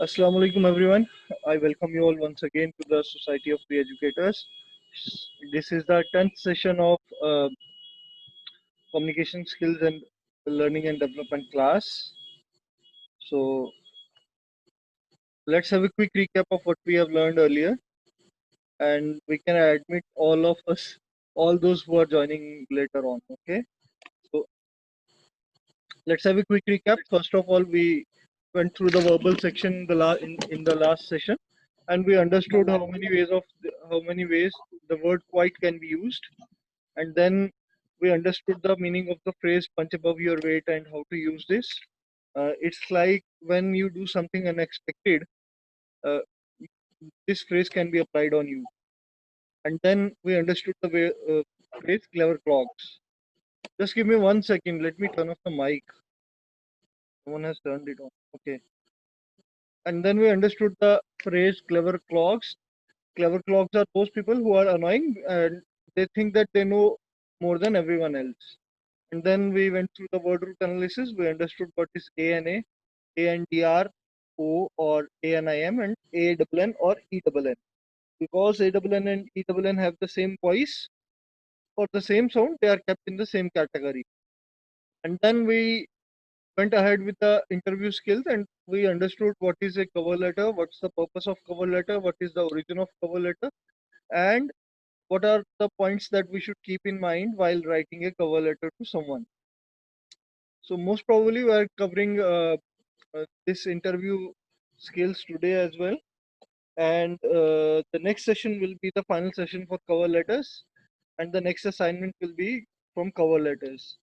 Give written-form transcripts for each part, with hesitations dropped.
Assalamu alaikum everyone. I welcome you all once again to the Society of Free Educators. This is the 10th session of communication skills and learning and development class. So let's have a quick recap of what we have learned earlier, and we can admit all of us, all those who are joining later on. Okay, so let's have a quick recap. First of all, we went through the verbal section in the last session, and we understood how many ways the word quite can be used, and then we understood the meaning of the phrase punch above your weight and how to use this. It's like when you do something unexpected, uh, this phrase can be applied on you. And then we understood the phrase clever clogs. Just give me 1 second. Let me turn off the mic. Someone has turned it on. Okay. And then we understood the phrase clever clogs. Clever clogs are those people who are annoying and they think that they know more than everyone else. And then we went through the word root analysis. We understood what is A N D R O or A N I M, and A double N or E double N. Because A double N and E double N have the same voice or the same sound, they are kept in the same category. And then we went ahead with the interview skills and we understood what is a cover letter, what's the purpose of cover letter, what is the origin of cover letter, and what are the points that we should keep in mind while writing a cover letter to someone. So most probably we are covering this interview skills today as well. And the next session will be the final session for cover letters, and the next assignment will be from cover letters.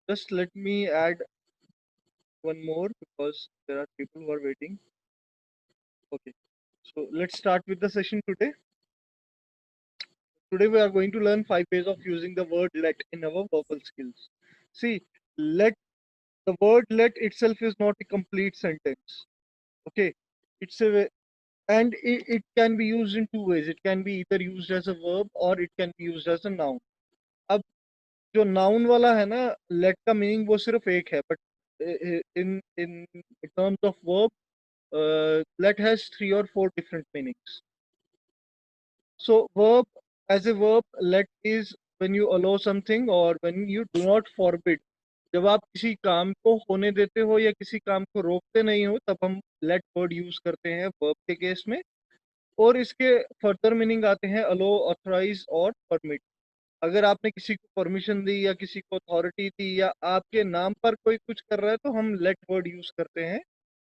Just let me add one more because there are people who are waiting. Okay, so let's start with the session today. Today we are going to learn 5 ways of using the word let in our verbal skills. See, let the word let itself is not a complete sentence. Okay, it's a and it can be used in two ways. It can be either used as a verb or it can be used as a noun. अब जो noun वाला है ना, let का meaning वो सिर्फ एक है, but in terms of verb, let has 3 or 4 different meanings. So verb, as a verb, let is when you allow something or when you do not forbid. जब आप किसी काम को होने देते हो या किसी काम को रोकते नहीं हो, तब हम let word यूज करते हैं verb के केस में. और इसके फर्दर मीनिंग आते हैं अलो, ऑथराइज और परमिट. अगर आपने किसी को परमिशन दी या किसी को अथॉरिटी दी या आपके नाम पर कोई कुछ कर रहा है तो हम लेट वर्ड यूज करते हैं,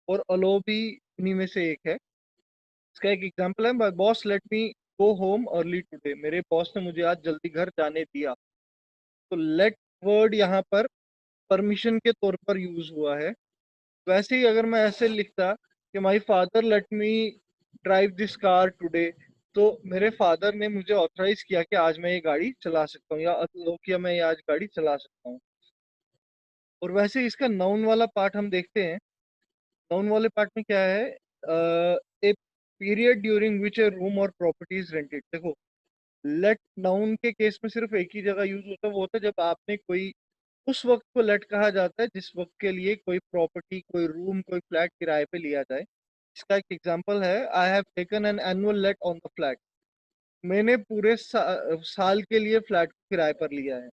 और अलो भी इन्हीं में से एक है. इसका एक एग्जांपल है, my boss let me go home early today. मेरे बॉस ने मुझे आज जल्दी घर जाने दिया. तो लेट वर्ड यहाँ पर परमिशन के तौर पर यूज हुआ है. वैसे ही अगर मैं ऐसे लिखता कि my father let me drive this car today, तो मेरे फादर ने मुझे ऑथराइज किया कि आज मैं ये गाड़ी चला सकता हूँ, या अलो किया मैं ये आज गाड़ी चला सकता हूँ. और वैसे इसका नाउन वाला पार्ट हम देखते हैं. नाउन वाले पार्ट में क्या है, a period during which A room और प्रॉपर्टी इज रेंटेड. देखो, लेट नाउन के केस में सिर्फ एक ही जगह यूज होता है, वो होता है जब आपने कोई, उस वक्त को लेट कहा जाता है जिस वक्त के लिए कोई प्रॉपर्टी, कोई रूम, कोई फ्लैट किराए पे लिया जाए. इसका एक एग्जांपल है, I have taken an annual let on the flat. मैंने पूरे साल के लिए फ्लैट को किराए पर लिया है.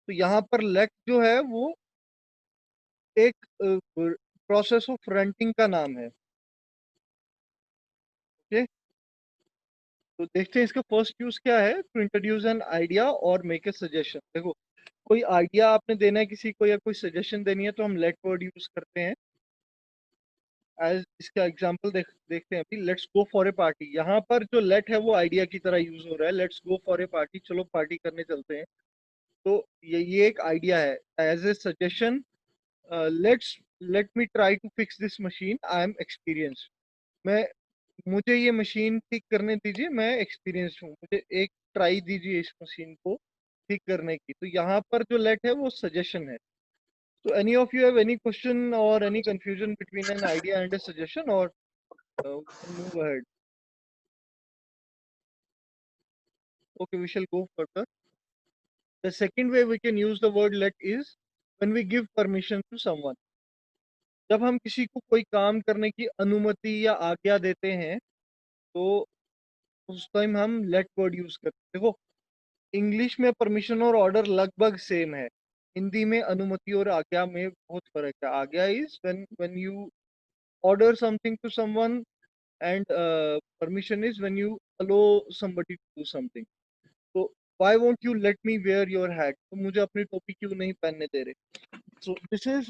तो यहाँ पर लेट जो है वो एक प्रोसेस ऑफ रेंटिंग का नाम है. ओके, तो देखते हैं इसका फर्स्ट यूज क्या है. टू इंट्रोड्यूस एन आइडिया और मेक ए सजेशन. देखो, कोई आइडिया आपने देना है किसी को या कोई सजेशन देनी है तो हम लेट वर्ड यूज करते हैं. एज इसका एग्जांपल देखते हैं अभी. Let's go for a party. यहाँ पर जो लेट है वो आइडिया की तरह यूज हो रहा है. Let's go for a party, चलो पार्टी करने चलते हैं. तो ये एक आइडिया है. As a suggestion, let's let me try to fix this machine, I am experienced. मैं मुझे ये मशीन ठीक करने दीजिए, मैं एक्सपीरियंस्ड हूँ, मुझे एक ट्राई दीजिए इस मशीन को ठीक करने की. तो यहाँ पर जो लेट है वो सजेशन है. So any of you have any question or any confusion between an idea and a suggestion, or we can move ahead? Okay, we shall go further. The second way we can use the word let is when we give permission to someone. जब हम किसी को कोई काम करने की अनुमति या आज्ञा देते हैं तो उस टाइम हम लेट वर्ड यूज करते हैं। देखो, इंग्लिश में परमिशन और ऑर्डर लगभग सेम है। हिंदी में अनुमति और आज्ञा में बहुत फर्क है। आज्ञा is when you order something to someone, and permission is when you allow somebody to do something। तो why won't you let me wear your hat? तो मुझे अपनी टोपी क्यों नहीं पहनने दे रहे? So this is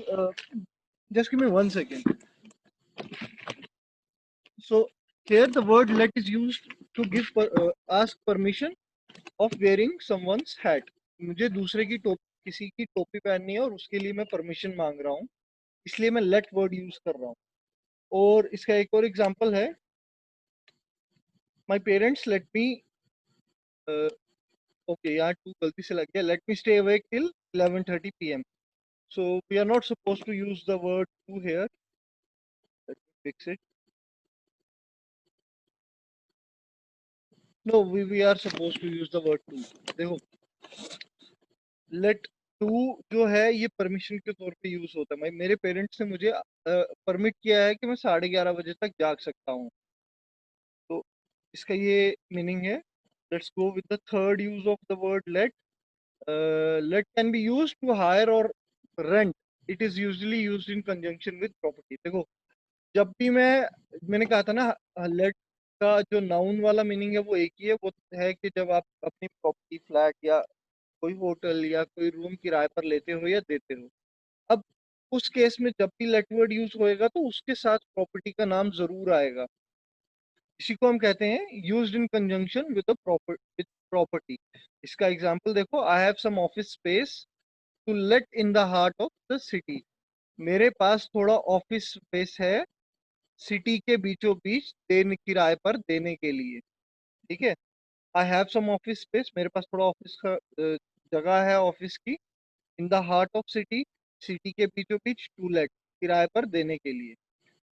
just give me 1 second. So here the word let is used to give ask permission of wearing someone's hat। मुझे दूसरे की टोपी, किसी की टोपी पहननी है और उसके लिए मैं परमिशन मांग रहा हूँ, इसलिए मैं लेट वर्ड यूज कर रहा हूँ। और इसका एक और एग्जांपल है, my parents let me, okay यहाँ टू गलती से लग गया, let me stay awake till 11:30 PM। So we are not supposed to use the word to here. Let me fix it. No, we are supposed to use the word to। देखो, let to जो है ये permission के तौर पे use होता है। मेरे पेरेंट्स ने मुझे परमिट किया है कि मैं 11:30 बजे तक जाग सकता हूँ, तो इसका ये मीनिंग है। Let's go with the third use of the word let. Let can be use to hire और rent. It is usually used in conjunction with property. देखो, जब भी मैंने कहा था ना, लेट का जो नाउन वाला मीनिंग है वो एक ही है। वो है कि जब आप अपनी प्रॉपर्टी, फ्लैट या कोई होटल या कोई रूम किराए पर लेते हो या देते हो, अब उस केस में जब भी लेट वर्ड यूज होएगा तो उसके साथ प्रॉपर्टी का नाम जरूर आएगा। इसी को हम कहते हैं used in conjunction with property. इसका एग्जांपल देखो, I have some office space to let in the heart of the city. मेरे पास थोड़ा ऑफिस स्पेस है सिटी के बीचों बीच देने, किराए पर देने के लिए। ठीक है, I have some office space, मेरे पास थोड़ा ऑफिस का जगह है ऑफिस की, in the heart of city, city के बीचों बीच, टू लेट, किराए पर देने के लिए।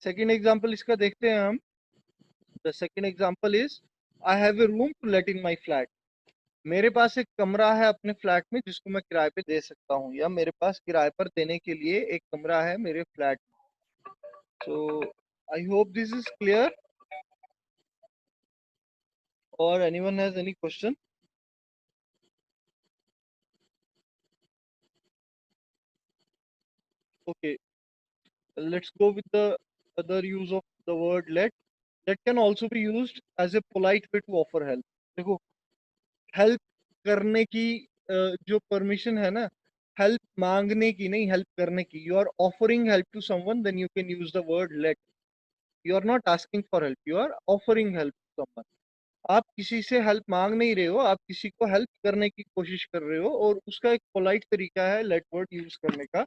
सेकेंड एग्जाम्पल इसका देखते हैं हम। The second example is, I have a room to let in my flat. मेरे पास एक कमरा है अपने फ्लैट में जिसको मैं किराए पे दे सकता हूँ, या मेरे पास किराए पर देने के लिए एक कमरा है मेरे फ्लैट में। So I hope this is clear, or anyone has any question? Okay, let's go with the other use of the word let। Let can also be used as a polite way to offer help। देखो, help करने की जो permission है ना, help मांगने की नहीं, help करने की। You are offering help to someone, then you can use the word let. You are not asking for help, you are offering help to someone. आप किसी से हेल्प मांग नहीं रहे हो, आप किसी को हेल्प करने की कोशिश कर रहे हो, और उसका एक पोलाइट तरीका है लेट वर्ड यूज करने का।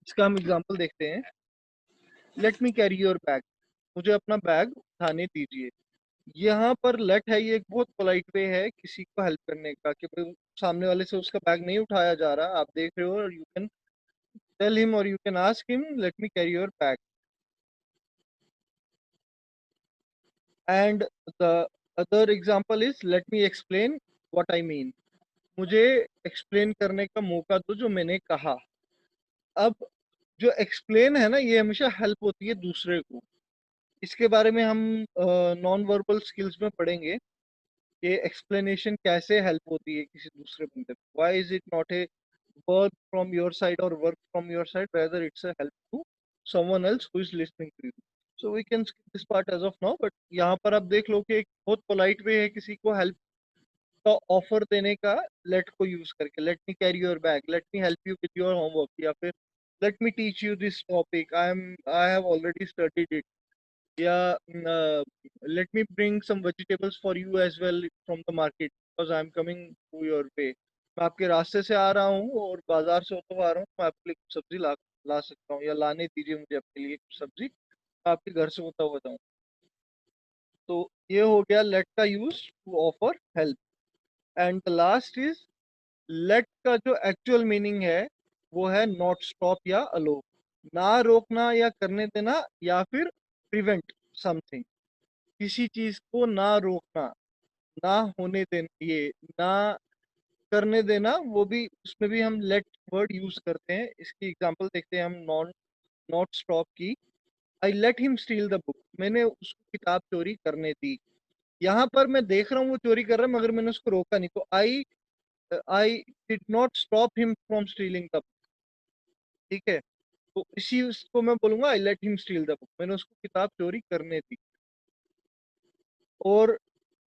इसका हम एग्जांपल देखते हैं। Let me carry your bag, मुझे अपना बैग उठाने दीजिए। यहाँ पर लेट है, ये एक बहुत पोलाइट वे है किसी को हेल्प करने का, कि भाई सामने वाले से उसका बैग नहीं उठाया जा रहा, आप देख रहे हो, और यू कैन टेल हिम और you can ask him let me carry your bag. And the other example is let me explain what I mean. मुझे एक्सप्लेन करने का मौका दो जो मैंने कहा। अब जो एक्सप्लेन है ना, ये हमेशा हेल्प होती है दूसरे को। इसके बारे में हम नॉन वर्बल स्किल्स में पढ़ेंगे कि एक्सप्लेनेशन कैसे हेल्प होती है किसी दूसरे बंदे को। Why is it not a work from your side और work from your side, rather it's a help to someone else who is listening to you. So we can skip this part as of now, but यहाँ पर आप देख लो कि एक बहुत polite way है किसी को हेल्प का ऑफर देने का, लेट को यूज करके। Let me carry your bag, let me help you with your homework, या फिर let me teach you this topic, I have already studied it, या let me bring some vegetables for you as well from the market because I am coming to your way। मैं आपके रास्ते से आ रहा हूँ और बाजार से होते हुए आ रहा हूँ, मैं आपके लिए कुछ सब्जी ला ला सकता हूँ, या लाने दीजिए मुझे अपने लिए कुछ सब्जी, मैं आपके घर से होता हुआ जाऊँ। तो ये हो गया लेट का use to offer help. And the last is, let का जो एक्चुअल मीनिंग है वो है नॉट स्टॉप या अलो। ना रोकना या करने देना, या फिर प्रिवेंट समथिंग, किसी चीज को ना रोकना, ना होने देना, ये ना करने देना, वो भी उसमें भी हम लेट वर्ड यूज करते हैं। इसकी एग्जांपल देखते हैं हम। नॉन नॉट स्टॉप की, I let him steel the book, मैंने उसको किताब चोरी करने दी। यहाँ पर मैं देख रहा हूँ वो चोरी कर रहा है मगर मैंने उसको रोका नहीं, तो I did not stop him from stealing the book. ठीक है, तो इसी उसको मैं बोलूंगा I let him steel the book, मैंने उसको किताब चोरी करने दी। और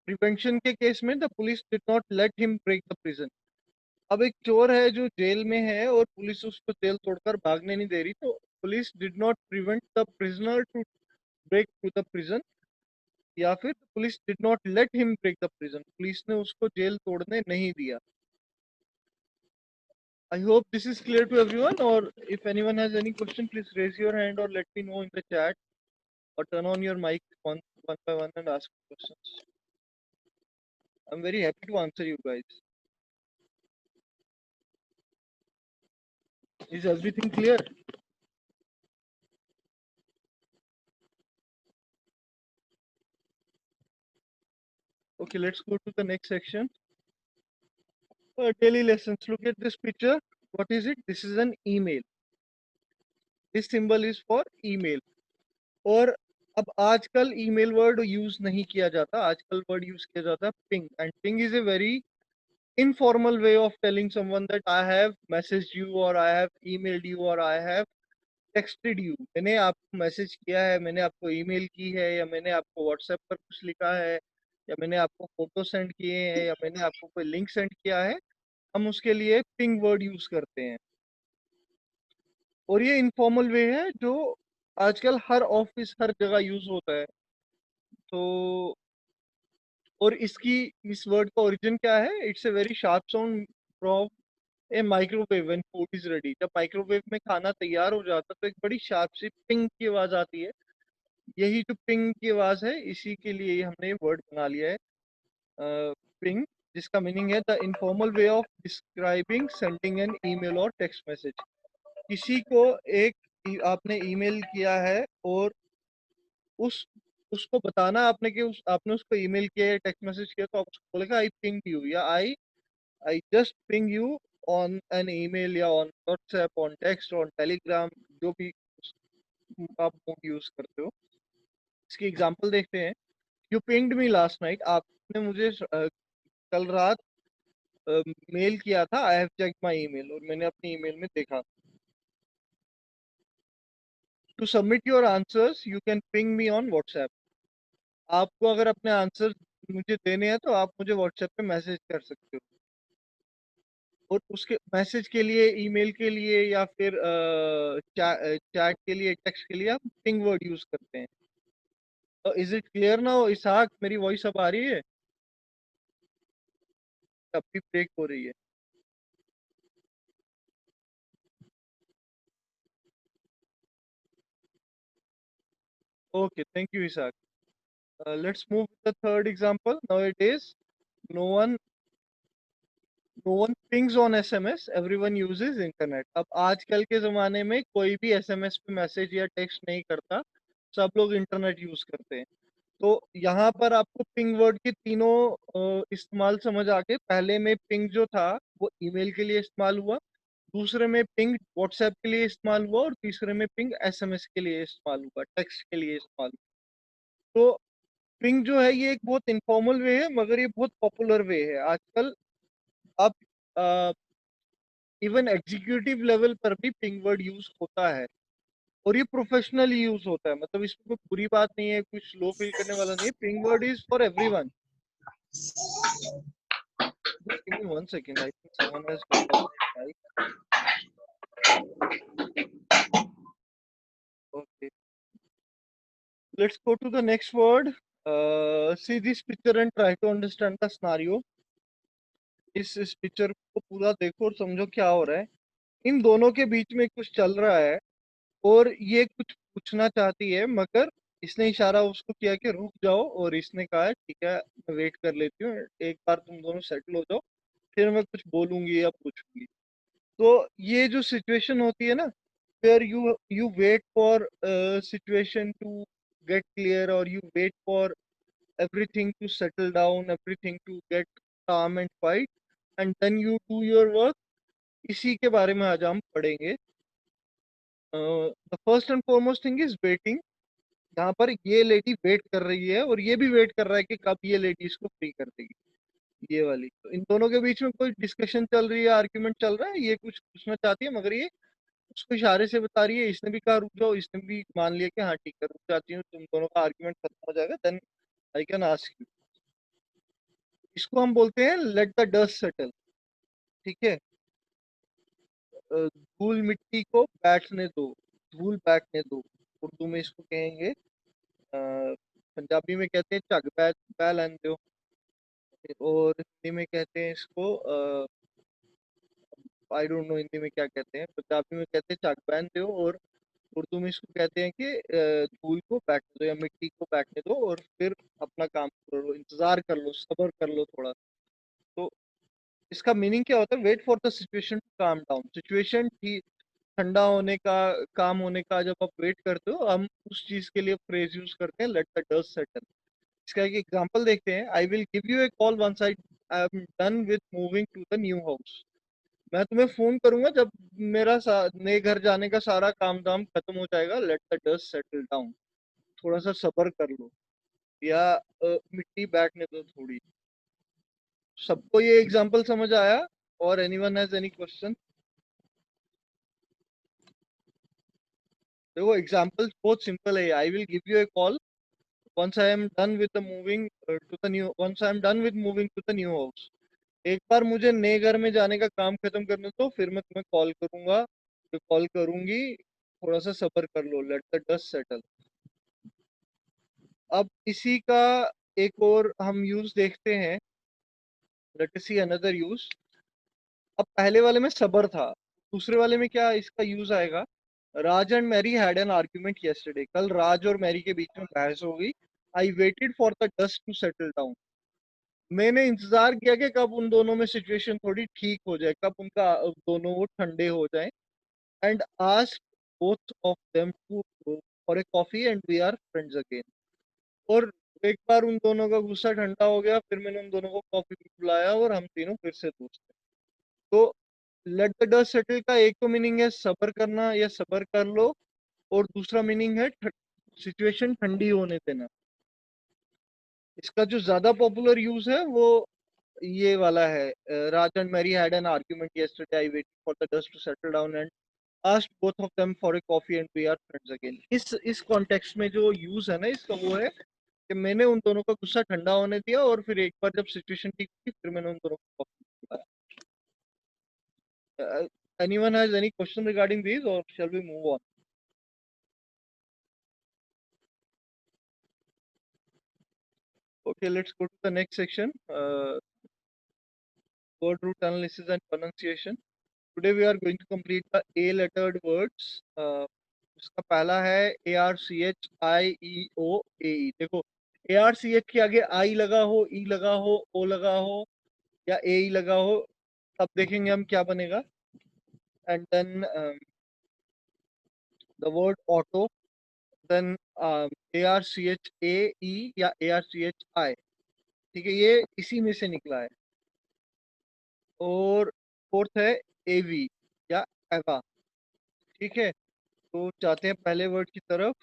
प्रिवेंशन के केस में the police did not let him break the prison. अब एक चोर है जो जेल में है और पुलिस उसको जेल तोड़कर भागने नहीं दे रही, तो police did not prevent the prisoner to break through the prison, या फिर police did not let him break the prison, police ने उसको जेल तोड़ने नहीं दिया। I hope this is clear to everyone, or if anyone has any question, please raise your hand or let me know in the chat, or turn on your mic one by one and ask questions. I'm very happy to answer you guys. Is everything clear? Okay, let's go to the next section. Daily lessons. Look at this picture. What is it? This is an email. This symbol is for email. और अब आजकल email word use नहीं किया जाता, आजकल word use किया जाता है ping, and ping is a very informal way of telling someone that I have messaged you or I have emailed you or I have texted you। मैंने आपको message किया है, मैंने आपको ईमेल की है, या मैंने आपको व्हाट्सएप पर कुछ लिखा है, या मैंने आपको फोटो सेंड किए हैं, या मैंने आपको कोई लिंक सेंड किया है, हम उसके लिए पिंग वर्ड यूज करते हैं। और ये इनफॉर्मल वे है जो आजकल हर ऑफिस हर जगह यूज होता है। तो और इसकी इस वर्ड का ओरिजिन क्या है? It's a very sharp sound from A microwave when food is ready. जब माइक्रोवेव में खाना तैयार हो जाता है तो एक बड़ी शार्प सी पिंग की आवाज आती है। यही जो पिंग की आवाज है, इसी के लिए हमने ये वर्ड बना लिया है पिंग, जिसका मीनिंग है the informal way of describing sending an email और टेक्स्ट मैसेज। किसी को एक आपने ईमेल किया है और उस उसको बताना आपने कि आपने उसको ईमेल किया या टेक्स्ट मैसेज किया, तो आप उसको बोलेगा आई पिंग यू, या I just ping you on an email, या on WhatsApp, on text, on Telegram, जो भी आप मोड यूज करते हो। इसकी एग्जांपल देखते हैं। You pinged me last night, आपने मुझे कल रात मेल किया था। I have check my email, और मैंने अपनी ईमेल में देखा। To submit your answers you can ping me on WhatsApp. आपको अगर अपने आंसर मुझे देने हैं तो आप मुझे व्हाट्सएप पे मैसेज कर सकते हो। और उसके मैसेज के लिए, ईमेल के लिए, या फिर चैट के लिए, टेक्स्ट के लिए आप पिंग वर्ड यूज करते हैं। तो इज इट क्लियर नाउ इसहाक? मेरी वॉइस अब आ रही है? तब भी ब्रेक हो रही है? Okay, thank you Ishaq. Let's move to the third example. Nowadays, no one no one pings on SMS. Everyone uses internet. अब आजकल के ज़माने में कोई भी SMS पे मैसेज या टेक्स्ट नहीं करता, सब लोग इंटरनेट यूज करते हैं। तो यहाँ पर आपको पिंग वर्ड की तीनों इस्तेमाल समझ आ गए। पहले में पिंग जो था वो ईमेल के लिए इस्तेमाल हुआ, दूसरे में पिंग व्हाट्सएप के लिए इस्तेमाल हुआ, और तीसरे में पिंग एसएमएस के लिए इस्तेमाल हुआ, टेक्स्ट के लिए इस्तेमाल हुआ। तो पिंग जो है ये एक बहुत इनफॉर्मल वे है, मगर ये बहुत पॉपुलर वे है आजकल। अब इवन एग्जीक्यूटिव लेवल पर भी पिंग वर्ड यूज होता है, और ये प्रोफेशनली यूज होता है। मतलब इसमें कोई बुरी बात नहीं है, कुछ लो फील करने वाला नहीं है। Ping word is for everyone. Just give me 1 second. I think someone has turned off the mic. Okay. Let's go to the next word. See this picture and try to understand the scenario. इस picture को पूरा देखो और समझो क्या हो रहा है। इन दोनों के बीच में कुछ चल रहा है, और ये कुछ पूछना चाहती है, मगर इसने इशारा उसको किया कि रुक जाओ, और इसने कहा है ठीक है मैं वेट कर लेती हूँ, एक बार तुम दोनों सेटल हो जाओ, फिर मैं कुछ बोलूंगी या पूछूंगी। तो ये जो सिचुएशन होती है ना, where you wait for situation to get clear, or you wait for everything to settle down, everything to get calm and quiet, and then you do your work, इसी के बारे में आज हम पढ़ेंगे। The first and foremost thing is waiting. यहाँ पर ये लेडी वेट कर रही है और ये भी वेट कर रहा है कि कब ये लेडी इसको फ्री कर देगी। ये वाली, तो इन दोनों के बीच में कोई डिस्कशन चल रही है, आर्ग्यूमेंट चल रहा है, ये कुछ पूछना चाहती है मगर ये उसको इशारे से बता रही है। इसने भी कहा रुक जाओ, इसने भी मान लिया कि हाँ ठीक है रुक जाती हूँ, तुम दोनों का आर्ग्यूमेंट खत्म हो जाएगा, then I can ask you. इसको हम बोलते हैं लेट द डस्ट सेटल। ठीक है। धूल मिट्टी को बैठने दो, धूल बैठने दो, उर्दू में इसको कहेंगे, पंजाबी में कहते हैं झग पै पै लैन दो, और हिंदी में कहते हैं इसको आई डोंट नो हिंदी में क्या कहते हैं, पंजाबी में कहते हैं झग पहन दो, और उर्दू में इसको कहते हैं कि धूल को बैठने दो या मिट्टी को बैठने दो और फिर अपना काम करो, इंतजार कर लो, सब्र कर लो थोड़ा। तो इसका मीनिंग क्या होता है? Wait for the situation to calm down. Situation ठंडा होने का, काम होने का जब आप वेट करते हो, हम उस चीज के लिए फ्रेज यूज करते हैं लेट द डस्ट सेटल। इसका एक एग्जांपल देखते हैं। I will give you a call once I am done with moving to the new house. मैं तुम्हें फोन करूंगा जब मेरा नए घर जाने का सारा काम धाम खत्म हो जाएगा। Let the dust settle down, थोड़ा सा सब्र कर लो, या मिट्टी बैठने दो थोड़ी। सबको ये एग्जांपल समझ आया? और एनीवन हैज एनी क्वेश्चन? देखो एग्जांपल बहुत सिंपल है। आई will give you a call once I am done with the moving to the new once I am done with moving to the new house। एक बार मुझे नए घर में जाने का काम खत्म करने दो, फिर मैं तुम्हें कॉल करूंगा, फिर कॉल करूंगी, थोड़ा सा सब्र कर लो, लेट द डस्ट सेटल। अब इसी का एक और हम यूज देखते हैं। Let us see another use. अब पहले वाले में सब्र था, दूसरे वाले में क्या इसका यूज आएगा? Raj and Mary had an argument yesterday. कल राज और मैरी के बीच में बहस हो गई। I waited for the dust to settle down. मैंने इंतजार किया कि कब उन दोनों में सिचुएशन थोड़ी ठीक हो जाए, कब उनका दोनों वो ठंडे हो जाएं। And asked both of them to go for a coffee and we are friends again. और एक बार उन दोनों का गुस्सा ठंडा हो गया, फिर मैंने उन दोनों को कॉफी पे बुलाया और हम तीनों फिर से दोस्त हैं। तो लेट द डस्ट सेटल का एक तो मीनिंग है सब्र करना या सब्र कर लो, और दूसरा मीनिंग है सिचुएशन ठंडी होने देना। इसका जो ज्यादा पॉपुलर यूज है वो ये वाला है। Raj and Mary had an argument yesterday I waited for the dust to settle down and asked both of them for a coffee and we are friends again. इस कॉन्टेक्स्ट में जो यूज है ना इसका, वो है कि मैंने उन दोनों का गुस्सा ठंडा होने दिया और फिर एक बार जब सिचुएशन ठीक हुई फिर मैंने उन दोनों को कॉफी पिलाया। Anyone has any question regarding this और shall we move on? Okay, let's go to the next section. Word root analysis and pronunciation. Today we are going to complete the A lettered words. इसका पहला है ARCHIEOAE। देखो ARCH के आगे I लगा हो, E लगा हो, O लगा हो या AE लगा हो, तब देखेंगे हम क्या बनेगा। And then the word auto, then ARCHAE या ARCHI। ठीक है, ये इसी में से निकला है। और फोर्थ है एवी या एवा। ठीक है, तो जाते हैं पहले वर्ड की तरफ।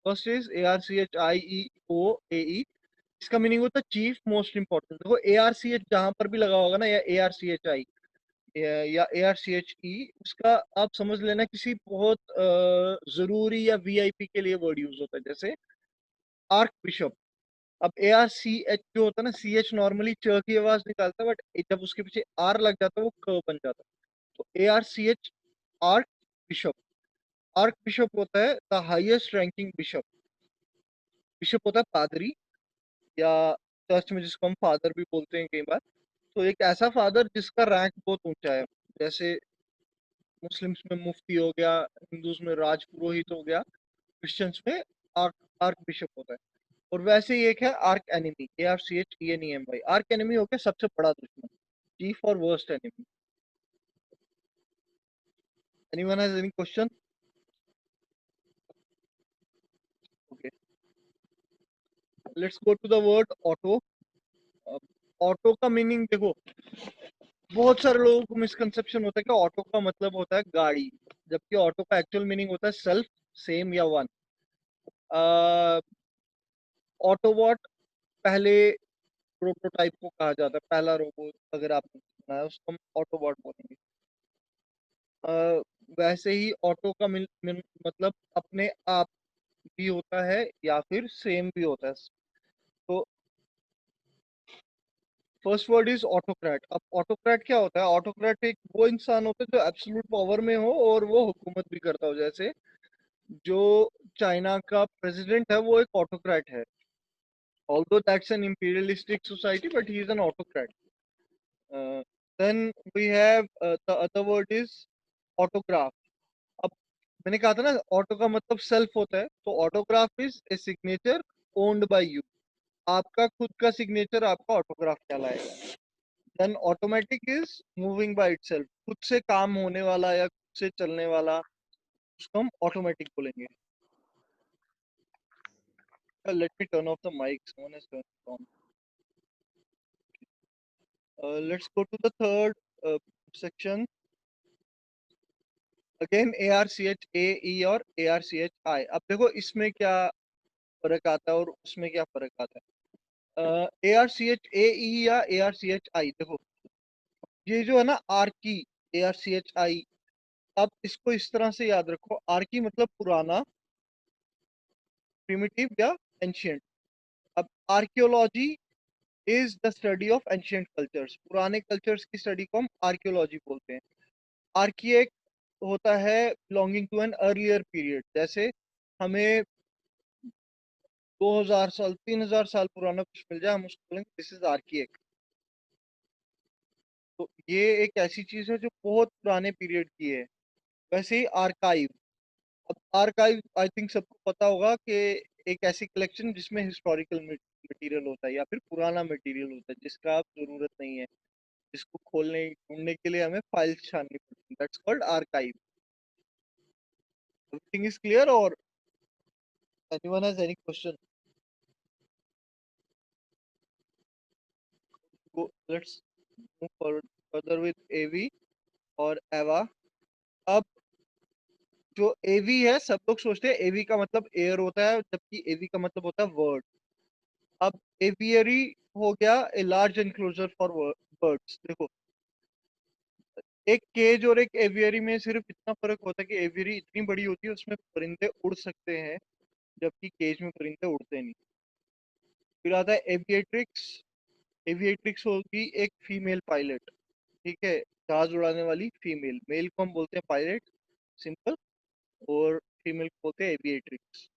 First is ARCHIEOAE। इसका मीनिंग होता है चीफ मोस्ट इंपॉर्टेंट। देखो ARCH जहां पर भी लगा होगा ना, या ARCHI या ARCHE, उसका आप समझ लेना किसी बहुत जरूरी या वीआईपी के लिए वर्ड यूज होता है, जैसे आर्क बिशप। अब ARCH जो होता है ना, CH नॉर्मली च की आवाज निकालता है, बट जब उसके पीछे आर लग जाता है वो क बन जाता है। तो ARCH, arc bishop. Arc bishop होता है the highest ranking bishop. Bishop होता है पादरी, या चर्च में जिसको हम फादर भी बोलते हैं कई बार। तो एक ऐसा फादर जिसका रैंक बहुत ऊंचा है, जैसे मुस्लिम्स में मुफ्ती हो गया, हिंदूज में राजपुरोहित हो गया, क्रिश्चियंस में आर्क आर्क बिशप होता है। और वैसे ही एक है arch enemy, ARCHENEMY। Arch enemy हो गया सबसे बड़ा दुश्मन, चीफ और worst enemy. Anyone has any question? Okay, let's go to the word auto. Auto का मीनिंग देखो, बहुत सारे लोगों को मिसकंसेप्शन होता है कि ऑटो का मतलब होता है गाड़ी, जबकि ऑटो का एक्चुअल मीनिंग होता है सेल्फ, सेम या वन। ऑटोबॉट पहले प्रोटोटाइप को कहा जाता है, पहला रोबोट अगर आपने सुना है उसको हम ऑटोबॉट बोलेंगे। अ, वैसे ही ऑटो का मतलब अपने आप भी होता है या फिर सेम भी होता है। तो फर्स्ट वर्ड इज ऑटोक्रेट। अब ऑटोक्रेट क्या होता है? ऑटोक्रेट एक वो इंसान होता है जो एब्सोल्यूट पावर में हो और वो हुकूमत भी करता हो। जैसे जो चाइना का प्रेसिडेंट है वो एक ऑटोक्रेट है, although that's an imperialistic society, but he is an autocrat. Then we have the other word is autograph. अब मैंने कहा था ना ऑटो का मतलब सेल्फ होता है, तो autograph is a signature owned by you. आपका खुद का सिग्नेचर आपका ऑटोग्राफ कहलाएगा। Then automatic is moving by itself, खुद से काम होने वाला या खुद से चलने वाला, उसको हम ऑटोमेटिक बोलेंगे। Let me turn off the mike, someone has turned it on. Let's go to the third section. Again A R C H A E और A R C H I. अब देखो इसमें क्या फर्क आता है और उसमें क्या फर्क आता है। ए आर सी एच ए ई या ए आर सी एच आई, देखो ये जो है ना आर की, ए आर सी एच आई। अब इसको इस तरह से याद रखो, आर की मतलब पुराना, प्रिमिटिव या एंशियंट। अब archaeology is the study of ancient cultures, पुराने कल्चर्स की स्टडी को हम आर्कियोलॉजी बोलते हैं। आर्की एक होता है belonging to an earlier period, जैसे हमें 2000 साल 3000 साल पुराना कुछ मिल जाए, हम उसको बोलेंगे दिस इज आर्किएक। तो ये एक ऐसी चीज है जो बहुत पुराने पीरियड की है। वैसे ही आर्काइव। अब आर्काइव आई थिंक सबको पता होगा कि एक ऐसी कलेक्शन जिसमें हिस्टोरिकल मटेरियल होता है या फिर पुराना मटेरियल होता है जिसका अब जरूरत नहीं है, जिसको खोलने ढूंढने के लिए हमें फाइल्स छाननी पड़ती है। That's called archive. Everything is clear और anyone has any question? Let's move forward further with avi और एवा। अब जो एवी है, सब लोग सोचते हैं एवी का मतलब एयर होता है, जबकि एवी का मतलब होता है वर्ड। अब एवियरी हो गया a large enclosure for birds. देखो एक केज और एक एवियरी में सिर्फ इतना फर्क होता है कि एवियरी इतनी बड़ी होती है उसमें परिंदे उड़ सकते हैं, जबकि केज में परिंदे उड़ते नहीं। फिर आता है एविएट्रिक्स। एविएट्रिक्स होगी एक फीमेल पायलट, ठीक है, जहाज उड़ाने वाली फीमेल। मेल को हम बोलते हैं पायलट, सिंपल, और फीमेल को बोलते हैं एविएट्रिक्स।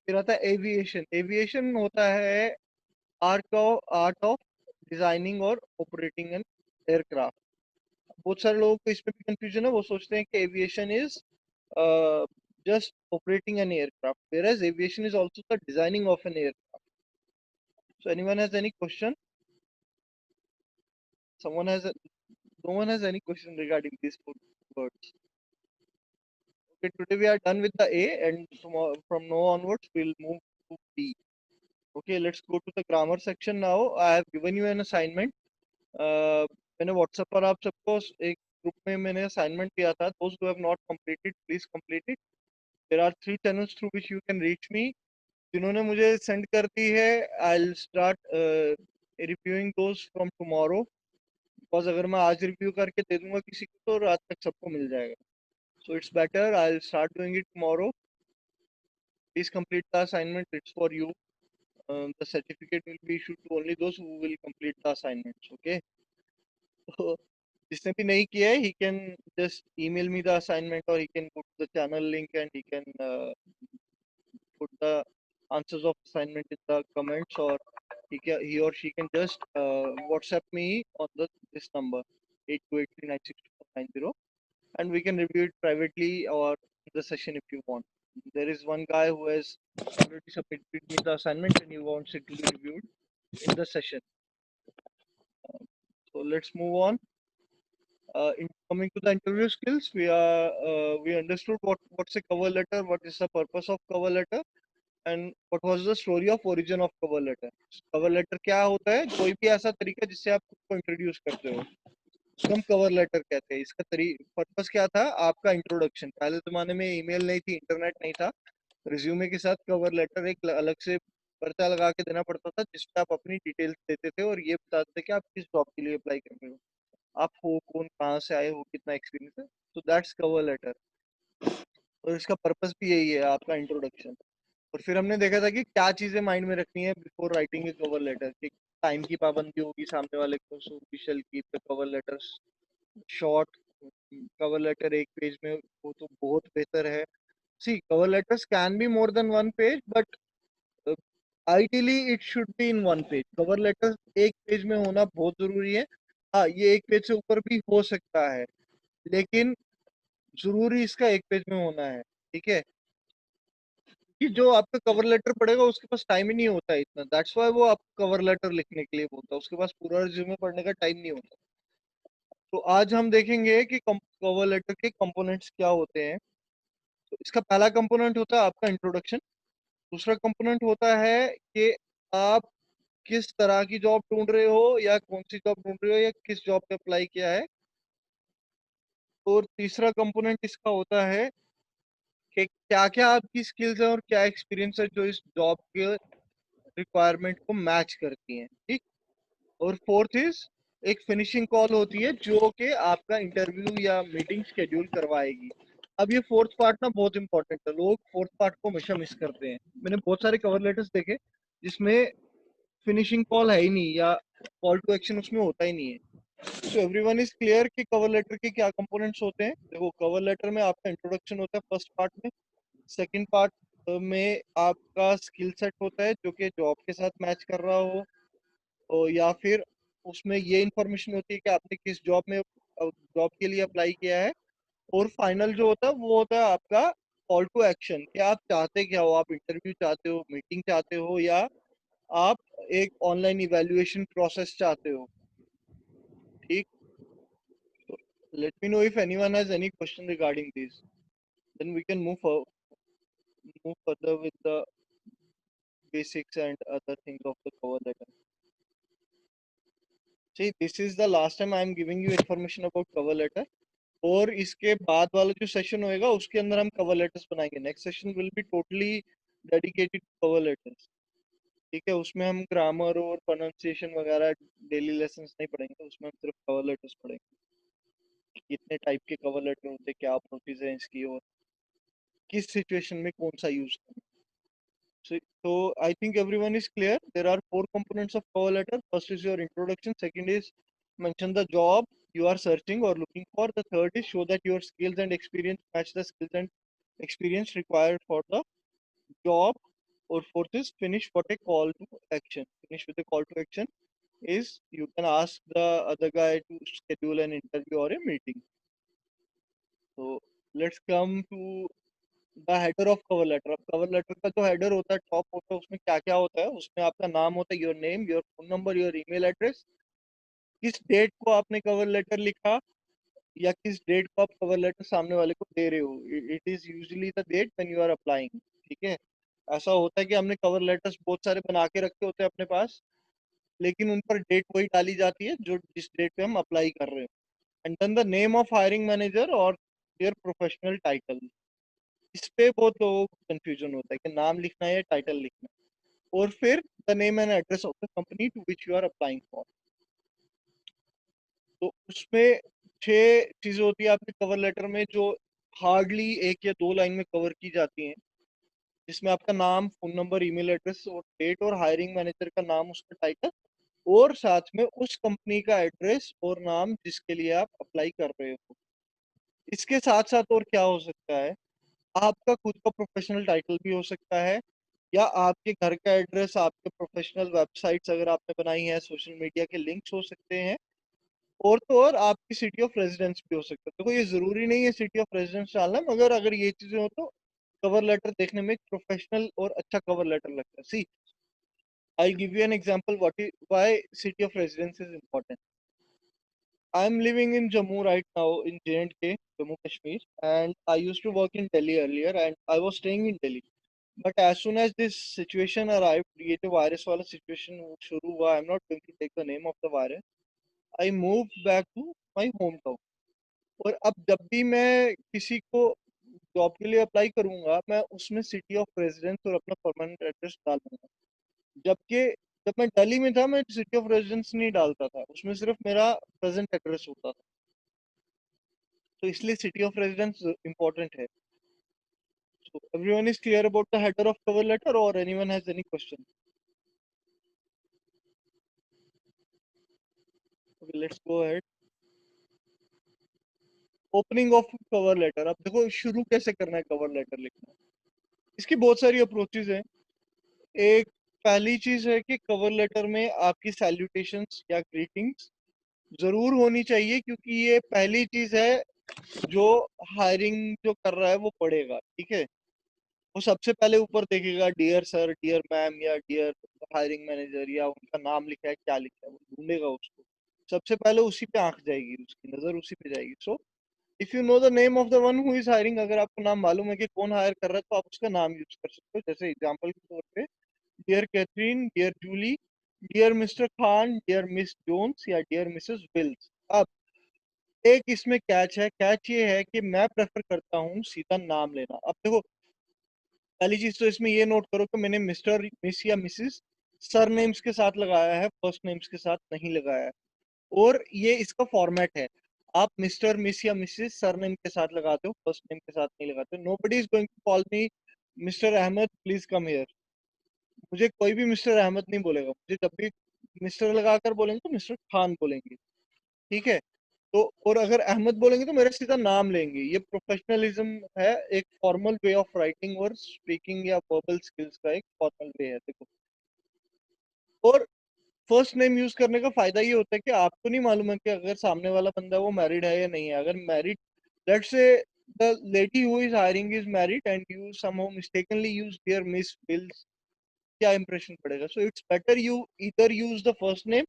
फिर आता है एविएशन। एविएशन होता है आर्ट ऑफ डिजाइनिंग और ऑपरेटिंग एन एयरक्राफ्ट। बहुत सारे लोगों को इसमें भी कंफ्यूजन है, वो सोचते हैं कि aviation is just operating an aircraft, whereas aviation is also the designing of an aircraft. So anyone has any question? Someone has no one has any question regarding these four words. Okay, today we are done with the A, and tomorrow, from now onwards we'll move to B. Okay, let's go to the grammar section now. I have given you an assignment. मैंने WhatsApp पर आप सबको एक group में मैंने assignment दिया था। Those who have not completed, please complete it. There are 3 channels through which you can reach me. जिन्होंने मुझे सेंड कर दी है, I'll start reviewing those from tomorrow. Because अगर मैं आज रिव्यू करके दे दूंगा किसी को तो रात तक सबको मिल जाएगा। So it's better I'll start doing it tomorrow. Please complete the assignment. It's for you. The certificate will be issued to only those who will complete the assignments. Okay. So जिसने भी नहीं किया है, he can just email me the assignment or he can put the channel link and he can put the answers of assignment in the comments, or he or she can just WhatsApp me on this number 8283962490, and we can review it privately or in the session if you want. There is one guy who has already submitted me the assignment and he wants it to be reviewed in the session. So let's move on. In coming to the interview skills, we understood what's a cover letter, what is the purpose of cover letter, and what was the story of origin of cover letter. Cover letter क्या होता है? कोई भी ऐसा तरीका जिससे आप खुद को इंट्रोड्यूस करते हो। उसको हम कवर लेटर कहते हैं। इसका पर्पस क्या था? आपका इंट्रोडक्शन। पहले जमाने में ईमेल नहीं थी, इंटरनेट नहीं था, रिज्यूमे के साथ कवर लेटर एक अलग से पर्चा लगा के देना पड़ता था, जिसमें आप अपनी डिटेल्स देते थे और ये बताते थे कि आप किस जॉब के लिए अप्लाई कर रहे हो, आप हो कौन, कहाँ से आए हो, कितना एक्सपीरियंस है। तो दैट्स कवर लेटर, और इसका पर्पस भी यही है, आपका इंट्रोडक्शन। और फिर हमने देखा था कि क्या चीजें माइंड में रखनी है before writing a cover letter, कि टाइम की पाबंदी होगी सामने वाले को, so we shall keep the cover letter short. Cover letter एक पेज में हो तो बहुत बेहतर है। See, cover letters can be more than one page, but ideally it should be in one page. Cover letter एक पेज में होना बहुत जरूरी है। हाँ, ये एक पेज से ऊपर भी हो सकता है, लेकिन जरूरी इसका एक पेज में होना है। ठीक है, कि जो आपका कवर लेटर पढ़ेगा उसके पास टाइम ही नहीं होता है इतना, दैट्स वाई वो आपको कवर लेटर लिखने के लिए बोलता है, उसके पास पूरा रिज्यूमे पढ़ने का टाइम नहीं होता। तो आज हम देखेंगे कि कवर लेटर के कंपोनेंट्स क्या होते हैं। तो इसका पहला कंपोनेंट होता है आपका इंट्रोडक्शन। दूसरा कंपोनेंट होता है कि आप किस तरह की जॉब ढूंढ रहे हो, या कौन सी जॉब ढूंढ रहे हो, या किस जॉब पे अप्लाई किया है। और तीसरा कंपोनेंट इसका होता है कि क्या क्या आपकी स्किल्स है और क्या एक्सपीरियंस है जो इस जॉब के रिक्वायरमेंट को मैच करती हैं। ठीक। और फोर्थ इज एक फिनिशिंग कॉल होती है जो कि आपका इंटरव्यू या मीटिंग शेड्यूल करवाएगी। अब ये फोर्थ पार्ट ना बहुत इंपॉर्टेंट है, लोग फोर्थ पार्ट को हमेशा मिस करते हैं। मैंने बहुत सारे कवर लेटर्स देखे जिसमें फिनिशिंग कॉल है ही नहीं, या कॉल टू एक्शन उसमें होता ही नहीं है। सो एवरीवन इज क्लियर कि कवर लेटर के क्या कंपोनेंट्स होते हैं। देखो, कवर लेटर में आपका इंट्रोडक्शन होता है फर्स्ट पार्ट में। सेकंड पार्ट में आपका स्किल सेट होता है जो कि जॉब के साथ मैच कर रहा हो, और या फिर उसमें ये इंफॉर्मेशन होती है कि आपने किस जॉब में जॉब के लिए अप्लाई किया है। और फाइनल जो होता है वो होता है आपका कॉल टू एक्शन, कि आप चाहते क्या हो, आप इंटरव्यू चाहते हो, मीटिंग चाहते हो, या आप एक ऑनलाइन इवैल्यूएशन प्रोसेस चाहते हो। ठीक। Let me know if anyone has any question regarding this, then we can move further with the basics and other things of the cover letter. See, this is the last time I am giving you information about cover letter. और इसके बाद वाला जो session होएगा उसके अंदर हम cover letters बनाएंगे। Next session will be totally dedicated cover letters. ठीक है, उसमें हम ग्रामर और प्रोनाउंसिएशन वगैरह डेली लेसन्स नहीं पढ़ेंगे, उसमें हम सिर्फ कवर लेटर्स पढ़ेंगे। कितने टाइप के कवर लेटर होते हैं, क्या अप्रोचेज हैं इसकी, और किस सिचुएशन में कौन सा यूज करना। So I think everyone is clear. There are four components of cover letter. First is your introduction. Second is mention the job you are searching or looking for. The third is show that your skills and experience match the skills and experience required for the job. Or fourth is finish what a call to action. Finish with a call to action is you can ask the other guy to schedule an interview or a meeting. So let's come to the header of cover letter. अब cover letter का जो header होता है, top होता है, उसमें क्या क्या होता है? उसमें आपका नाम होता है, your name, your phone number, your email address, किस डेट को आपने कवर लेटर लिखा, या किस डेट को आप कवर लेटर सामने वाले को दे रहे हो। It is usually the date when you are applying. ठीक है, ऐसा होता है कि हमने कवर लेटर्स बहुत सारे बना के रखे होते हैं अपने पास, लेकिन उन पर डेट वही डाली जाती है जो जिस डेट पे हम अप्लाई कर रहे हैं। And then the name of hiring manager और देयर प्रोफेशनल टाइटल। इस पे बहुत लोगों को कंफ्यूजन होता है कि नाम लिखना है या टाइटल लिखना है। और फिर the name and address of the company to which you are applying for. तो उसमें छह चीजें होती है आपके कवर लेटर में, जो हार्डली एक या दो लाइन में कवर की जाती हैं, जिसमें आपका नाम, फोन नंबर, ईमेल एड्रेस और डेट, और हायरिंग मैनेजर का नाम, उसका टाइटल, और साथ में उस कंपनी का एड्रेस और नाम जिसके लिए आप अप्लाई कर रहे हो। इसके साथ साथ और क्या हो सकता है? आपका खुद का प्रोफेशनल टाइटल भी हो सकता है, या आपके घर का एड्रेस, आपके प्रोफेशनल वेबसाइट्स अगर आपने बनाई है, सोशल मीडिया के लिंक्स हो सकते हैं, और तो और आपकी सिटी ऑफ रेजिडेंस भी हो सकता है। देखो, ये जरूरी नहीं है सिटी ऑफ रेजिडेंस डालना, मगर अगर ये चीजें हो तो कवर लेटर देखने में एक प्रोफेशनल और अच्छा कवर लेटर लगता है। See, I give you an example why city of residence is important. I am living in Jammu right now, in J&K, Jammu Kashmir, and I used to work in Delhi earlier, and I was staying in Delhi. But as soon as this situation arrived, ये जो virus वाला situation शुरू हुआ, I'm not going to take the name of the virus. I moved back to my home town. और अब जब भी मैं किसी को जॉब के लिए अप्लाई करूंगा, मैं उसमें सिटी ऑफ रेजिडेंस और अपना परमानेंट एड्रेस डालूंगा। जबकि जब मैं दिल्ली में था, मैं सिटी ऑफ रेजिडेंस नहीं डालता था, उसमें सिर्फ मेरा प्रेजेंट एड्रेस होता था। तो इसलिए सिटी ऑफ रेजिडेंस इंपॉर्टेंट है। So everyone is clear about the header of cover letter, or anyone has any question? Okay, let's go ahead. Opening of cover letter. अब देखो शुरू कैसे करना है कवर लेटर लिखना। इसकी बहुत सारी अप्रोचेज हैं। एक पहली चीज है कि कवर लेटर में आपकी सैल्यूटेशंस या ग्रीटिंग्स जरूर होनी चाहिए, क्योंकि ये पहली चीज है जो हायरिंग जो कर रहा है वो पढ़ेगा। ठीक है, वो सबसे पहले ऊपर देखेगा डियर सर, डियर मैम या डियर हायरिंग मैनेजर, या उनका नाम लिखा है क्या लिखा है, वो ढूंढेगा उसको। सबसे पहले उसी पे आंख जाएगी, उसकी नजर उसी पे जाएगी। So if you know the name of the one who is hiring, अगर आपको नाम मालूम है कि कौन हायर कर रहा है, तो आप उसका नाम यूज कर सकते हो। जैसे एग्जांपल के तौर पे dear Catherine, dear Julie, dear Mr Khan, dear Miss Jones या डियर मिसेस विल्स। अब एक इसमें कैच है। कैच ये है कि मैं प्रेफर करता हूँ सीधा नाम लेना। अब देखो पहली चीज तो इसमें ये नोट करो कि मैंने मिस्टर, मिस या मिसिस सर नेम्स के साथ लगाया है, फर्स्ट नेम्स के साथ नहीं लगाया है। और ये इसका फॉर्मेट है। आप मिस्टर, मिस या मिसिस सर नेम के साथ लगाते हो, फर्स्ट नेम के साथ नहीं लगाते। Nobody is going to call me Mr Ahmed, please come here. मुझे कोई भी मिस्टर अहमद नहीं बोलेगा। मुझे जब भी मिस्टर लगाकर बोलेंगे तो मिस्टर खान बोलेंगे। ठीक है। तो और अगर अहमद बोलेंगे तो मेरा सीधा नाम लेंगे। ये प्रोफेशनलिज्म है, एक फॉर्मल वे ऑफ राइटिंग और स्पीकिंग या वर्बल स्किल्स का एक फॉर्मल वे है। देखो, और फर्स्ट नेम यूज करने का फायदा ये होता है कि आपको नहीं मालूम है कि अगर सामने वाला बंदा वो मैरिड है या नहीं है। अगर married, let's say the lady who is hiring is married and you somehow mistakenly use dear miss Wills, क्या इंप्रेशन पड़ेगा? So it's better you either use the first name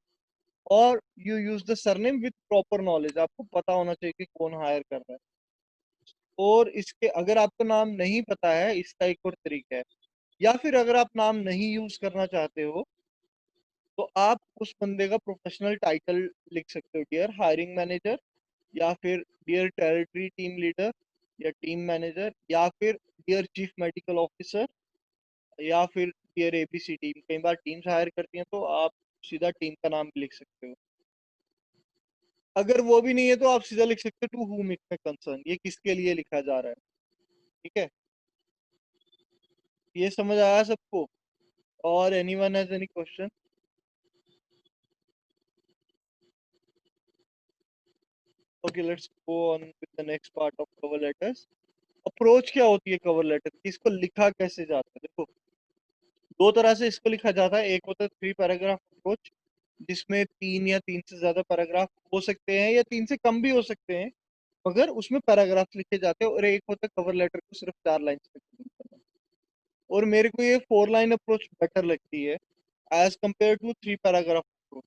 और you use the surname with proper knowledge. आपको पता होना चाहिए कि कौन higher कर रहा है। और इसके अगर आपको नाम नहीं पता है, इसका एक और तरीका है। या फिर अगर आप नाम नहीं यूज करना चाहते हो, तो आप उस बंदे का प्रोफेशनल टाइटल लिख सकते हो, डियर हायरिंग मैनेजर, या फिर डियर टेरिटरी टीम लीडर या टीम मैनेजर, या फिर डियर चीफ मेडिकल ऑफिसर, या फिर डियर एबीसी टीम। कई बार टीम्स हायर करती हैं तो आप सीधा टीम का नाम भी लिख सकते हो। अगर वो भी नहीं है तो आप सीधा लिख सकते हो to whom it may concern, ये किसके लिए लिखा जा रहा है। ठीक है, ये समझ आया सबको? और anyone has any question? Okay, let's go on with the next part of cover letters. Approach क्या होती है कवर लेटर की, इसको लिखा कैसे जाता है? देखो, दो तरह से इसको लिखा जाता है। एक होता है 3 पैराग्राफ अप्रोच, जिसमें 3 या 3 से ज्यादा पैराग्राफ हो सकते हैं या 3 से कम भी हो सकते हैं, मगर उसमें पैराग्राफ लिखे जाते हैं। और एक होता है कवर लेटर को सिर्फ 4 लाइन में खत्म करना। और मेरे को ये 4 लाइन अप्रोच बेटर लगती है as compared to 3 paragraph approach.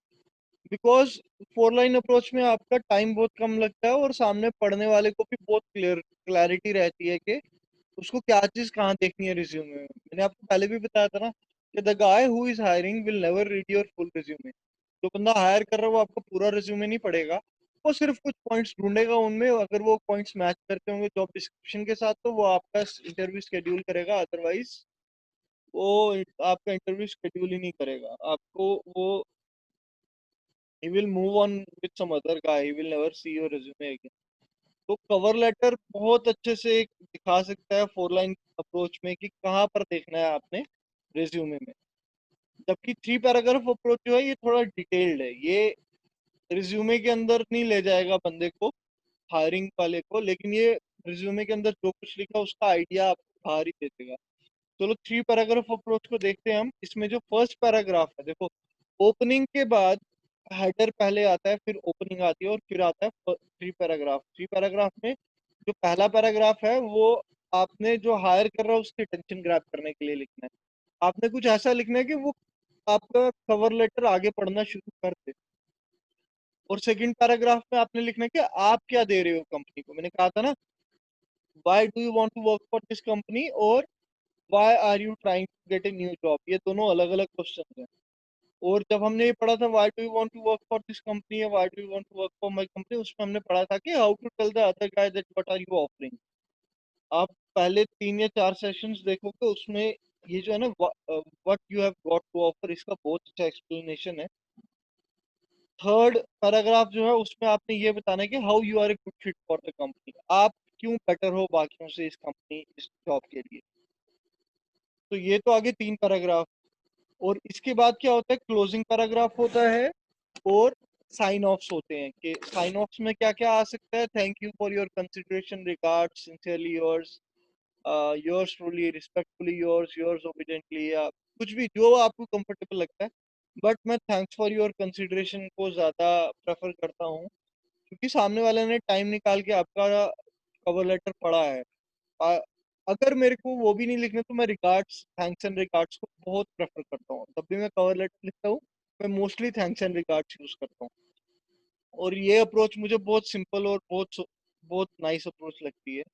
Because 4 line approach में आपका टाइम बहुत कम लगता है और सामने पढ़ने वाले को भी बहुत क्लैरिटी रहती है कि उसको क्या चीज कहाँ देखनी है रिज्यूमे में। मैंने आपको पहले भी बताया था ना कि the guy who is hiring will never read your full resume. जो बंदा हायर कर रहा है वो आपका पूरा रिज्यूमे नहीं पढ़ेगा, वो सिर्फ कुछ पॉइंट्स ढूंढेगा उनमें। अगर वो पॉइंट्स मैच करते होंगे जॉब डिस्क्रिप्शन के साथ तो वो आपका इंटरव्यू शेड्यूल करेगा, अदरवाइज वो आपका इंटरव्यू शेड्यूल ही नहीं करेगा आपको। वो he will move on with some other guy, he will never see your resume again। तो कवर लेटर बहुत अच्छे से दिखा सकता है 4 लाइन अप्रोच में कि कहाँ पर देखना है आपने रिज्यूमे में। जबकि 3 पैराग्राफ अप्रोच जो है ये थोड़ा डिटेल्ड है। ये रिज्यूमे के अंदर नहीं ले जाएगा बंदे को, हायरिंग वाले को, लेकिन ये रिज्यूमे के अंदर जो कुछ लिखा है उसका आइडिया आपको बाहर ही दे देगा। चलो 3 पैराग्राफ अप्रोच को देखते हैं हम। इसमें जो फर्स्ट पैराग्राफ है, देखो, ओपनिंग के बाद हेडर पहले आता है, फिर ओपनिंग आती है और फिर आता है 3 पैराग्राफ। 3 पैराग्राफ में जो पहला पैराग्राफ है वो आपने जो हायर कर रहा है उसकी टेंशन ग्रैब करने के लिए लिखना है। आपने कुछ ऐसा लिखना है कि वो आपका कवर लेटर आगे पढ़ना शुरू कर दे। और सेकंड पैराग्राफ में आपने लिखना है कि आप क्या दे रहे हो कंपनी को। मैंने कहा था ना, why do you want to work for this company और why are you trying to get a new job, ये दोनों अलग अलग क्वेश्चन हैं। और जब हमने ये पढ़ा था why do you want to work for this company या why do you want to work for my company, उसमें हमने पढ़ा था कि how to tell the other guy that what are you offering. आप पहले 3 या 4 सेशंस देखोगे, उसमें ये जो है ना what you have got to offer, इसका बहुत अच्छा एक्सप्लेनेशन है। थर्ड पैराग्राफ जो है उसमें आपने ये बताना है कि how you are a good fit for the company, आप क्यों बेटर हो बाकियों से इस कंपनी इस जॉब के लिए। तो ये तो आगे 3 पैराग्राफ। और इसके बाद क्या होता है, क्लोजिंग पैराग्राफ होता है और साइन ऑफ्स होते हैं। कि साइन ऑफ्स में क्या क्या आ सकता है, thank you for your consideration, regard, sincerely yours, yours truly, respectfully yours, yours ओबीडिएंटली, या कुछ भी जो आपको कंफर्टेबल लगता है। बट मैं थैंक्स फॉर योर कंसिडरेशन को ज़्यादा प्रेफर करता हूँ, क्योंकि सामने वाले ने टाइम निकाल के आपका कवर लेटर पढ़ा है। अ, अगर मेरे को वो भी नहीं लिखना तो मैं रिगार्ड्स, थैंक्स एंड रिगार्ड्स को बहुत प्रेफर करता हूँ। जब भी मैं कवर लेटर लिखता हूँ, मैं mostly thanks and regards use करता हूँ। और ये अप्रोच मुझे बहुत सिंपल और बहुत नाइस अप्रोच लगती है।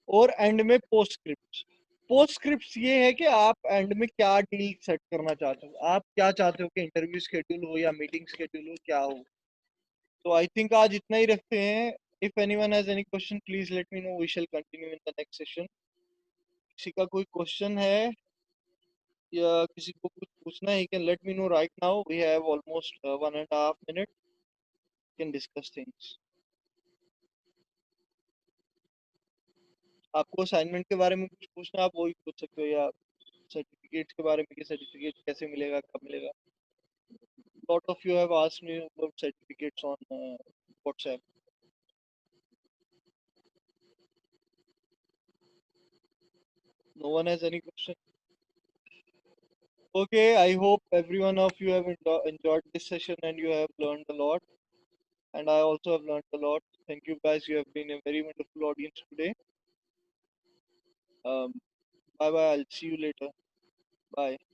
और एंड में पोस्ट स्क्रिप्ट। पोस्ट स्क्रिप्ट ये है कि आप एंड में क्या डील सेट करना चाहते हो, आप क्या चाहते हो कि इंटरव्यू शेड्यूल हो या मीटिंग शेड्यूल हो, क्या हो। तो आई थिंक आज इतना ही रखते हैं। If anyone has any question please let me know, we shall continue in the next session. किसी का कोई क्वेश्चन है या किसी को कुछ पूछना है, can let me know right now, we have almost 1.5 minute, can discuss things. आपको असाइनमेंट के बारे में कुछ पूछना है, आप वही पूछ सकते हो, या सर्टिफिकेट्स के बारे में कि सर्टिफिकेट कैसे मिलेगा, कब मिलेगा। lot of you have asked me about certificates on WhatsApp. No one has any question. Okay, I hope every one of you have enjoyed this session and you have learned a lot. And I also have learned a lot. Thank you guys. You have been a very wonderful audience today. Bye bye. I'll see you later. Bye.